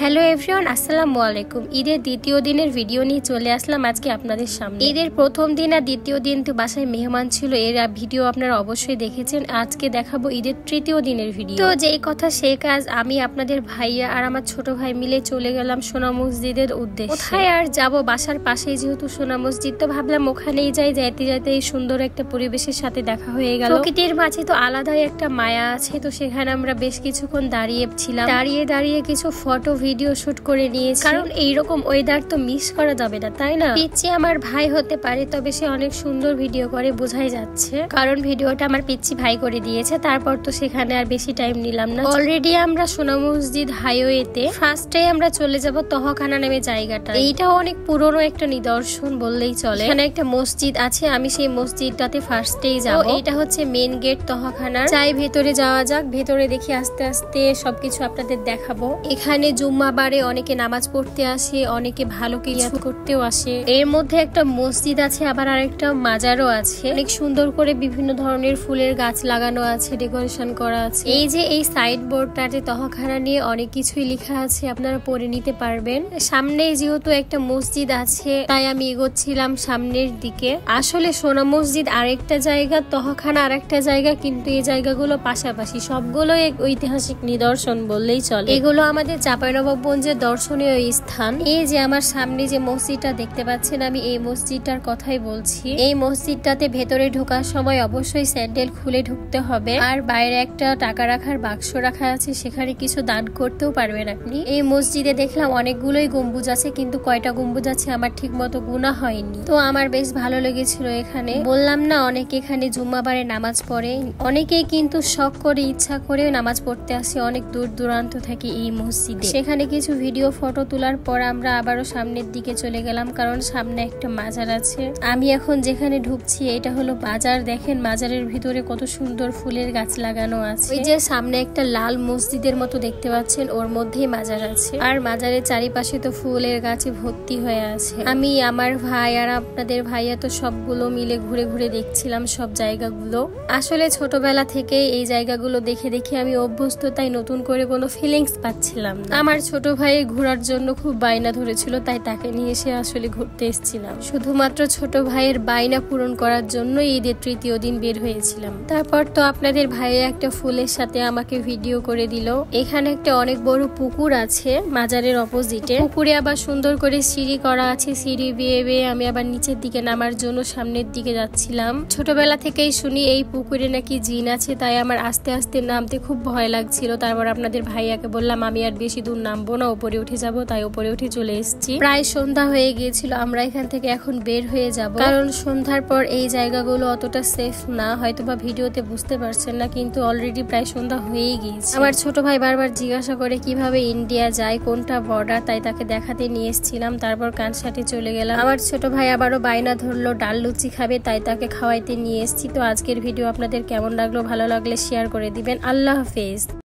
Hello everyone, আসসালামু আলাইকুম। ঈদের দ্বিতীয় দিনের ভিডিও নিয়ে চলে আসলাম আজকে আপনাদের সামনে। ঈদের প্রথম দিন আর দ্বিতীয় দিন তো বাসায় মেহমান ছিল, এর ভিডিও আপনারা অবশ্যই দেখেছেন। আজকে দেখাবো ঈদের তৃতীয় দিনের ভিডিও। তো যেই কথা সেই কাজ, আমি আপনাদের ভাইয়া আর আমার ছোট ভাই মিলে চলে গেলাম সোনা মসজিদের উদ্দেশ্যে। কোথায় আর যাব, বাসার পাশেই যেহেতু সোনা মসজিদ, তো ভাবলাম ওখানেই যাই। যাইতে যাইতে এই সুন্দর একটা পরিবেশের সাথে দেখা হয়ে গেল। প্রকৃতির মাঝে তো আলাদাই একটা মায়া আছে, তো সেখানে আমরা বেশ কিছুক্ষণ দাঁড়িয়ে ছিলাম। দাঁড়িয়ে কিছু ফটো ভিডিও শুট করে নিয়েছি, কারণ এইরকম ওয়েদার তো মিস করা যাবে না, তাই না? পিচ্ছি আমার ভাই হতে পারে, তবে সে অনেক সুন্দর ভিডিও করে, বোঝাই যাচ্ছে, কারণ ভিডিওটা আমার পিচ্ছি ভাই করে দিয়েছে। তারপর তো সেখানে আর বেশি টাইম নিলাম না। অলরেডি আমরা সোনা মসজিদ হাইওয়েতে ফার্স্টে আমরা চলে যাব তহখানা নামে জায়গাটা। এইটাও অনেক পুরনো একটা নিদর্শন বললেই চলে। এখানে একটা মসজিদ আছে, আমি সেই মসজিদটাতে ফার্স্টেই যাব। এটা হচ্ছে মেন গেট তহখানার। যাই ভেতরে যাওয়া যাক, ভেতরে দেখি আস্তে আস্তে সবকিছু আপনাদের দেখাবো। এখানে জুম্মাবারে অনেকে নামাজ পড়তে আসে, অনেকে ভালো কিছু করতেও আসে। এর মধ্যে একটা মসজিদ আছে, আবার আরেকটা মাজারও আছে। অনেক সুন্দর করে বিভিন্ন ধরনের ফুলের গাছ লাগানো আছে, ডেকোরেশন করা আছে। এই যে এই সাইড বোর্ডটাতে তহখানা নিয়ে অনেক কিছুই লেখা আছে, আপনারা পড়ে নিতে পারবেন। সামনে যেহেতু একটা মসজিদ আছে, তাই আমি এগোচ্ছিলাম সামনের দিকে। আসলে সোনা মসজিদ আরেকটা জায়গা, তহখানা আরেকটা জায়গা, কিন্তু এই জায়গাগুলো পাশাপাশি, সবগুলো ঐতিহাসিক নিদর্শন বললেই চলে। এগুলো আমাদের চাঁপাইনবাবগঞ্জের দর্শনীয় স্থান। এই যে আমার সামনে যে মসজিদটা দেখতে পাচ্ছেন, আমি এই মসজিদটার কথাই বলছি। এই মসজিদটাতে ভেতরে ঢোকার সময় অবশ্যই স্যান্ডেল খুলে ঢুকতে হবে, আর বাইরে একটা টাকা রাখার বাক্স রাখা আছে, সেখানে কিছু দান করতেও পারবেন আপনি। এই মসজিদে দেখলাম অনেকগুলোই গম্বুজ আছে, কিন্তু কয়টা গম্বুজ আছে আমার ঠিক মতো গুণা হয়নি। তো আমার বেশ ভালো লেগেছিল এখানে। বললাম না, অনেকে এখানে জুম্মাবারে নামাজ পড়ে, অনেকেই কিন্তু শখ করে ইচ্ছা করে নামাজ পড়তে আসে অনেক দূর দূরান্ত থেকে এই মসজিদে। সেখানে কিছু ভিডিও ফটো তোলার পর আমরা আবারও সামনের দিকে চলে গেলাম, কারণ সামনে একটা মাজার আছে। আমি এখন যেখানে ঢুকছি এটা হলো বাজার। দেখেন মাজারের ভিতরে কত সুন্দর ফুলের গাছ লাগানো আছে। ওই যে সামনে একটা লাল মসজিদের মতো দেখতে পাচ্ছেন, ওর মধ্যেই মাজার আছে, আর মাজারের চারিপাশে তো ফুলের গাছে ভর্তি হয়ে আছে। আমি, আমার ভাই আর আপনাদের ভাইয়া তো সবগুলো মিলে ঘুরে ঘুরে দেখছিলাম সব জায়গাগুলো। আসলে ছোটবেলা থেকে এই জায়গাগুলো দেখে দেখে আমি অভ্যস্ত, তাই নতুন করে কোনো ফিলিংস পাচ্ছিলাম না। আমার ছোট ভাই ঘোরার জন্য খুব বায়না ধরেছিল, তাই তাকে নিয়ে এসে আসলে ঘুরতে এসেছিলাম। শুধুমাত্র ছোট ভাইয়ের বায়না পূরণ করার জন্য ঈদের তৃতীয় দিন বের হয়েছিলাম। তারপর তো আপনাদের ভাইয়া একটা ফুলের সাথে আমাকে ভিডিও করে দিল। এখানে একটা অনেক বড় পুকুর আছে মাজারের অপোজিটে। পুকুরে আবার সুন্দর করে সিঁড়ি করা আছে, সিঁড়ি বেয়ে বেয়ে আমি আবার নিচের দিকে নামার জন্য সামনের দিকে যাচ্ছিলাম। ছোটবেলা থেকেই শুনি এই পুকুরে নাকি জিন আছে, তাই আমার আস্তে আস্তে নামতে খুব ভয় লাগছিল। তারপর আপনাদের ভাইয়াকে বললাম আমি আর বেশি দূর নামবো না, উপরে উঠে যাব, তাই উপরে উঠে চলে এসেছি। প্রায় সন্ধ্যা হয়ে গিয়েছিল, আমরা এখান থেকে এখন বের হয়ে যাব, কারণ সন্ধ্যার পর এই জায়গাগুলো অতটা সেফ না। হয়তোবা ভিডিওতে বুঝতে পারছেন না, কিন্তু অলরেডি প্রায় সন্ধ্যা হয়েই গিয়েছে। আমার ছোট ভাই বারবার জিজ্ঞাসা করে কিভাবে ইন্ডিয়া যায়, কোনটা বর্ডার, তাই তাকে দেখাতে নিয়ে এসেছিলাম। তারপর কানসাটে চলে গেলাম। আমার ছোট ভাই আবারও বায়না ধরলো ডাল লুচি খাবে, তাই তাকে খাওয়াইতে নিয়ে এসেছি। তো আজকের ভিডিও আপনাদের কেমন লাগলো, ভালো লাগলে শেয়ার করে দিবেন। আল্লাহ হাফেজ।